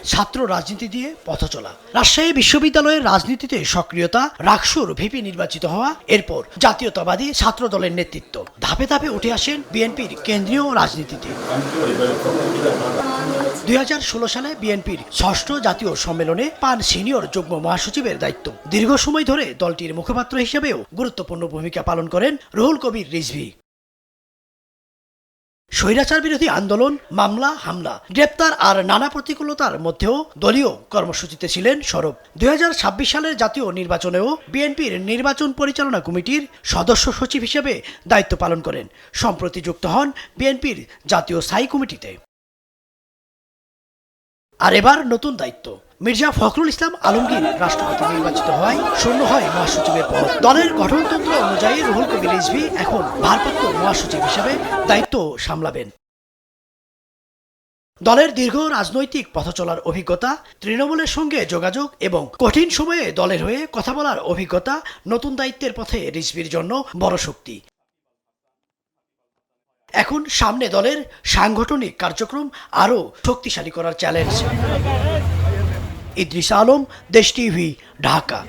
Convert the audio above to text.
ছাত্র রাজনীতি দিয়ে পথ চলা। রাজশাহী বিশ্ববিদ্যালয়ের রাজনীতিতে সক্রিয়তা, রাকসুর ভিপি নির্বাচিত হওয়া, এরপর জাতীয়তাবাদী ছাত্র দলের নেতৃত্ব। ধাপে ধাপে উঠে আসেন বিএনপির কেন্দ্রীয় রাজনীতিতে। 2016 সালে বিএনপির 6ষ্ঠ জাতীয় সম্মেলনে পান সিনিয়র যুগ্ম মহাসচিবের দায়িত্ব। দীর্ঘ সময় ধরে দলটির মুখপাত্র হিসেবেও গুরুত্বপূর্ণ ভূমিকা পালন করেন রুহুল কবির রিজভী। স্বৈরাচার বিরোধী আন্দোলন, মামলা, হামলা, গ্রেপ্তার আর নানা প্রতিকূলতার মধ্যেও দলীয় কর্মসূচিতে ছিলেন সরব। 2026 সালের জাতীয় নির্বাচনেও বিএনপির নির্বাচন পরিচালনা কমিটির সদস্য সচিব হিসেবে দায়িত্ব পালন করেন। সম্প্রতি যুক্ত হন বিএনপির জাতীয় স্থায়ী কমিটিতে। আর এবার নতুন দায়িত্ব। মির্জা ফখরুল ইসলাম আলমগীর রাষ্ট্রপতি নির্বাচিত হওয়ায় শূন্য হয় মহাসচিবের পদ। দলের গঠনতন্ত্র অনুযায়ী রুহুল কবির রিজভী এখন ভারপ্রাপ্ত মহাসচিব হিসেবে দায়িত্ব সামলাবেন। দলের দীর্ঘ রাজনৈতিক পথ চলার অভিজ্ঞতা, তৃণমূলের সঙ্গে যোগাযোগ এবং কঠিন সময়ে দলের হয়ে কথা বলার অভিজ্ঞতা নতুন দায়িত্বের পথে রিজভীর জন্য বড় শক্তি। এখন সামনে দলের সাংগঠনিক কার্যক্রম আরও শক্তিশালী করার চ্যালেঞ্জ। ইদ্রিস আলম, দেশ টিভি, ঢাকা।